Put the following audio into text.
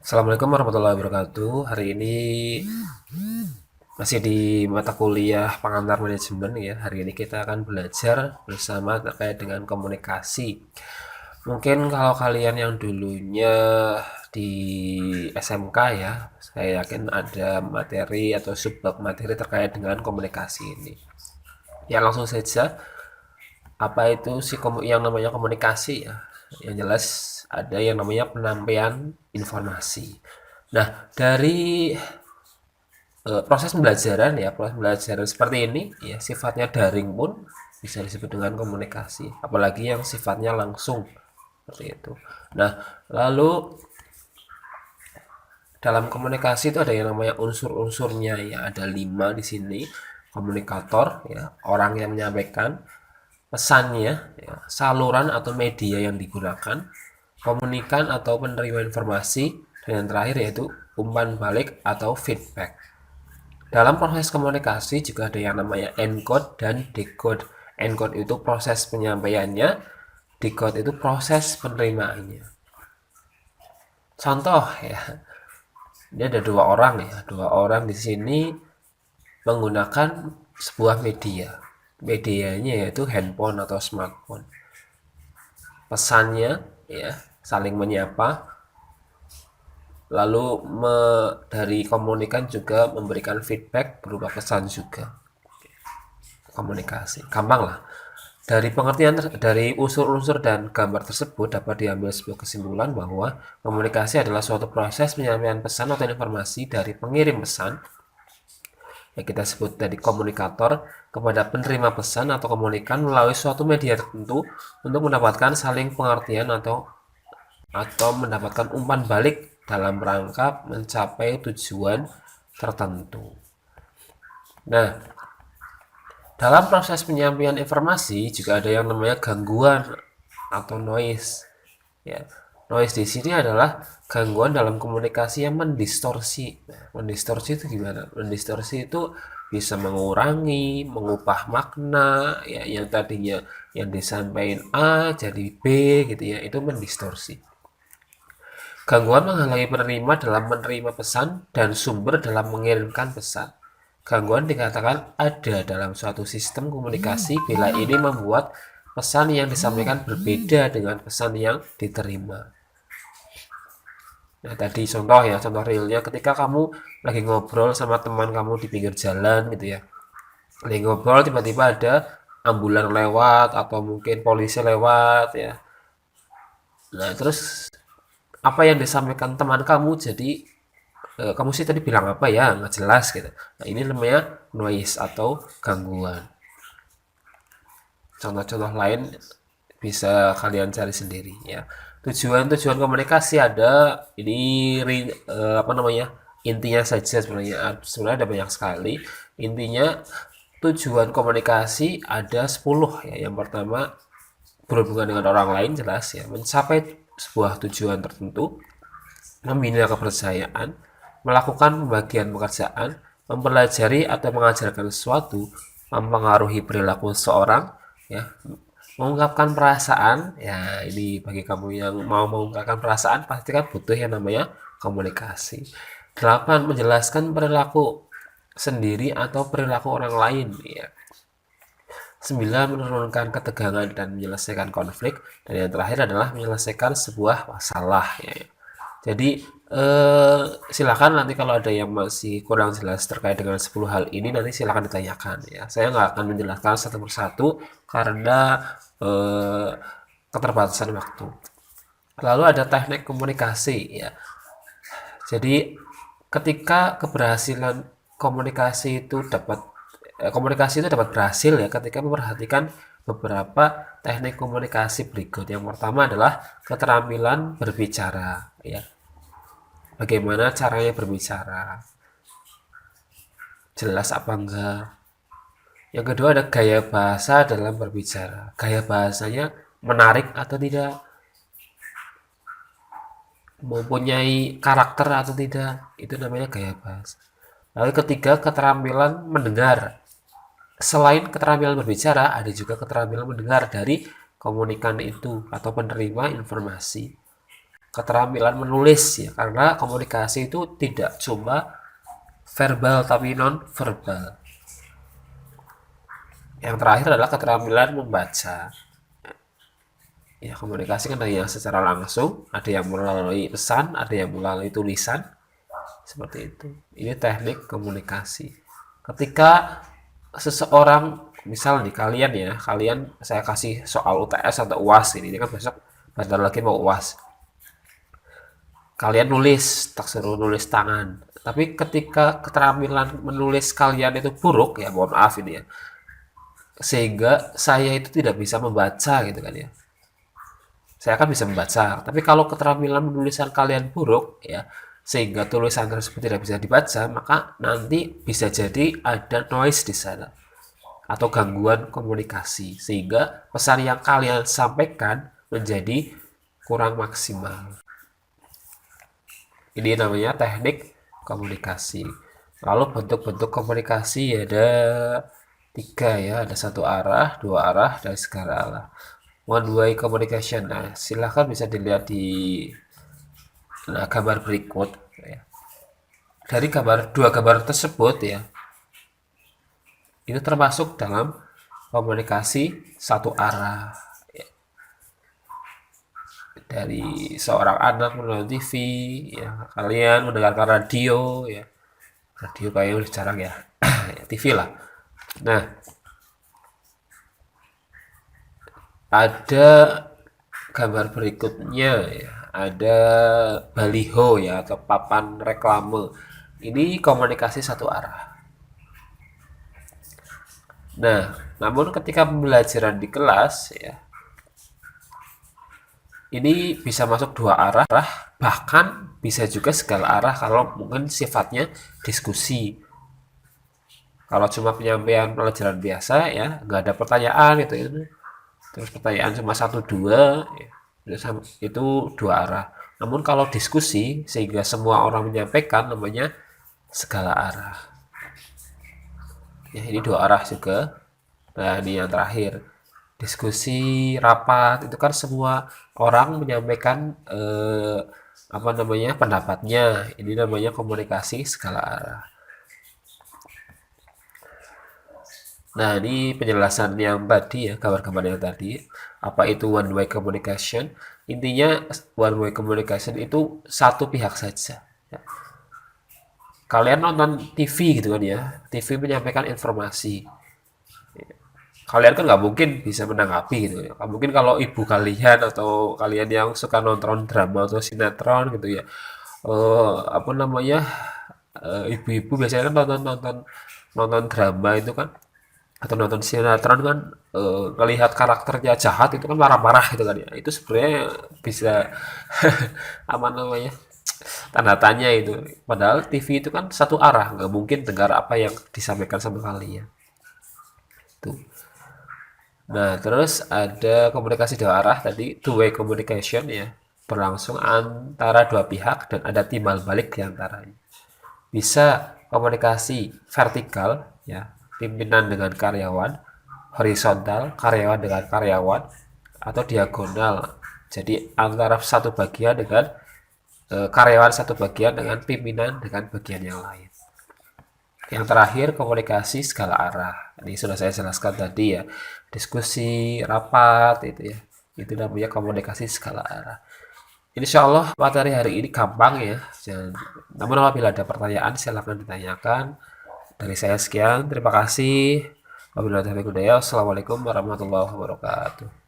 Assalamualaikum warahmatullahi wabarakatuh. Hari ini masih di mata kuliah pengantar manajemen ya. Hari ini kita akan belajar bersama terkait dengan komunikasi. Mungkin kalau kalian yang dulunya di SMK ya, saya yakin ada materi atau subbab materi terkait dengan komunikasi ini. Ya langsung saja, apa itu sih yang namanya komunikasi ya? Yang jelas ada yang namanya penyampaian informasi. Nah, dari proses pembelajaran ya, proses pembelajaran seperti ini ya sifatnya daring pun bisa disebut dengan komunikasi, apalagi yang sifatnya langsung seperti itu. Nah, lalu dalam komunikasi itu ada yang namanya unsur-unsurnya ya, ada 5 di sini. Komunikator ya, orang yang menyampaikan pesannya ya, saluran atau media yang digunakan, komunikan atau penerima informasi, dan yang terakhir yaitu umpan balik atau feedback. Dalam proses komunikasi juga ada yang namanya encode dan decode. Encode itu proses penyampaiannya, decode itu proses penerimaannya. Contoh ya, ini ada dua orang ya, dua orang di sini menggunakan sebuah media. Medianya yaitu handphone atau smartphone. Pesannya ya, saling menyapa, lalu dari komunikan juga memberikan feedback berupa pesan juga. Komunikasi gampang lah. Dari pengertian dari unsur-unsur dan gambar tersebut dapat diambil sebuah kesimpulan bahwa komunikasi adalah suatu proses penyampaian pesan atau informasi dari pengirim pesan yang kita sebut tadi komunikator kepada penerima pesan atau komunikan melalui suatu media tertentu untuk mendapatkan saling pengertian atau mendapatkan umpan balik dalam rangka mencapai tujuan tertentu. Nah, dalam proses penyampaian informasi juga ada yang namanya gangguan atau noise. Ya, noise di sini adalah gangguan dalam komunikasi yang mendistorsi. Nah, mendistorsi itu gimana? Mendistorsi itu bisa mengurangi, mengubah makna, ya, yang tadinya yang disampaikan A jadi B gitu ya, itu mendistorsi. Gangguan menghalangi penerima dalam menerima pesan dan sumber dalam mengirimkan pesan. Gangguan dikatakan ada dalam suatu sistem komunikasi bila ini membuat pesan yang disampaikan berbeda dengan pesan yang diterima. Nah, tadi contoh ya, contoh realnya ketika kamu lagi ngobrol sama teman kamu di pinggir jalan gitu ya. Lagi ngobrol tiba-tiba ada ambulan lewat atau mungkin polisi lewat ya. Nah, terus apa yang disampaikan teman kamu jadi kamu sih tadi bilang apa ya nggak jelas gitu. Nah, ini namanya noise atau gangguan. Contoh-contoh lain bisa kalian cari sendiri ya. Tujuan-tujuan komunikasi ada ini apa namanya, intinya saja sebenarnya ada banyak sekali. Intinya tujuan komunikasi ada 10 ya. Yang pertama berhubungan dengan orang lain jelas ya, mencapai sebuah tujuan tertentu, membina kepercayaan, melakukan pembagian pekerjaan, mempelajari atau mengajarkan sesuatu, mempengaruhi perilaku seseorang, ya, mengungkapkan perasaan. Ya, ini bagi kamu yang mau mengungkapkan perasaan pasti kan butuh yang namanya komunikasi. 8. Menjelaskan perilaku sendiri atau perilaku orang lain. Ya. 9. Menurunkan ketegangan dan menyelesaikan konflik. Dan yang terakhir adalah menyelesaikan sebuah masalah. Ya. Jadi silakan nanti kalau ada yang masih kurang jelas terkait dengan 10 hal ini nanti silakan ditanyakan ya. Saya nggak akan menjelaskan satu persatu karena eh, keterbatasan waktu. Lalu ada teknik komunikasi ya. Jadi ketika keberhasilan komunikasi itu dapat berhasil ya ketika memperhatikan beberapa teknik komunikasi berikut. Yang pertama adalah keterampilan berbicara ya. Bagaimana caranya berbicara, jelas apa enggak. Yang kedua ada gaya bahasa dalam berbicara, gaya bahasanya menarik atau tidak, mempunyai karakter atau tidak, itu namanya gaya bahasa. Lalu ketiga keterampilan mendengar. Selain keterampilan berbicara ada juga keterampilan mendengar dari komunikan itu atau penerima informasi. keterampilan menulis ya, karena komunikasi itu tidak cuma verbal tapi non verbal. Yang terakhir adalah keterampilan membaca. Ya, komunikasi kan ada yang secara langsung, ada yang melalui pesan, ada yang melalui tulisan, seperti itu. Ini teknik komunikasi. Ketika seseorang, misal nih kalian saya kasih soal UTS atau UAS ini kan besok bentar lagi mau UAS. Kalian nulis, tak suruh nulis tangan. Tapi ketika keterampilan menulis kalian itu buruk, ya mohon maaf ini ya, sehingga saya itu tidak bisa membaca gitu kan ya. Saya akan bisa membaca, tapi kalau keterampilan menulisan kalian buruk ya, sehingga tulisan tersebut tidak bisa dibaca, maka nanti bisa jadi ada noise di sana atau gangguan komunikasi, sehingga pesan yang kalian sampaikan menjadi kurang maksimal. Ini namanya teknik komunikasi. Lalu bentuk-bentuk komunikasi ada 3 ya, ada 1 arah, 2 arah, dan segala arah. One way communication. Nah, silahkan bisa dilihat di gambar berikut ya. Dari dua gambar tersebut ya, itu termasuk dalam komunikasi 1 arah ya. Dari seorang anak menonton TV ya, kalian mendengarkan radio ya, radio kayaknya udah jarang ya, TV lah. Nah, ada gambar berikutnya ya, ada baliho ya atau papan reklame. Ini komunikasi 1 arah. Nah, namun ketika pembelajaran di kelas ya, ini bisa masuk 2 arah, bahkan bisa juga segala arah kalau mungkin sifatnya diskusi. Kalau cuma penyampaian pelajaran biasa ya, nggak ada pertanyaan gitu itu. Terus pertanyaan cuma 1-2 ya, itu 2 arah. Namun kalau diskusi sehingga semua orang menyampaikan namanya segala arah. Ya, ini 2 arah juga. Nah, ini yang terakhir. Diskusi, rapat itu kan semua orang menyampaikan pendapatnya. Ini namanya komunikasi segala arah. Nah, ini penjelasan yang tadi ya, gambar-gambar yang tadi. Apa itu one way communication? Intinya one way communication itu satu pihak saja. Ya. Kalian nonton TV gitu kan ya, TV menyampaikan informasi. Kalian kan nggak mungkin bisa menanggapi gitu ya. Mungkin kalau ibu kalian atau kalian yang suka nonton drama atau sinetron gitu ya, ibu-ibu biasanya kan nonton drama itu kan atau nonton sinetron kan ngelihat karakternya jahat itu kan marah-marah gitu kan ya, itu sebenarnya bisa apa namanya tanda tanya itu, padahal TV itu kan 1 arah, nggak mungkin dengar apa yang disampaikan sama kalian tuh. Nah, terus ada komunikasi 2 arah tadi, two way communication ya, berlangsung antara 2 pihak dan ada timbal balik di antaranya. Bisa komunikasi vertikal ya, pimpinan dengan karyawan, horizontal, karyawan dengan karyawan, atau diagonal. Jadi antara satu bagian dengan karyawan satu bagian dengan pimpinan dengan bagian yang lain. Yang terakhir komunikasi segala arah. Ini sudah saya jelaskan tadi ya. Diskusi, rapat itu ya. Itu namanya komunikasi segala arah. Insya Allah materi hari ini gampang ya. Namun apabila ada pertanyaan silahkan ditanyakan. Dari saya sekian, terima kasih. Wabillahi taufiq hidayah. Wassalamualaikum warahmatullahi wabarakatuh.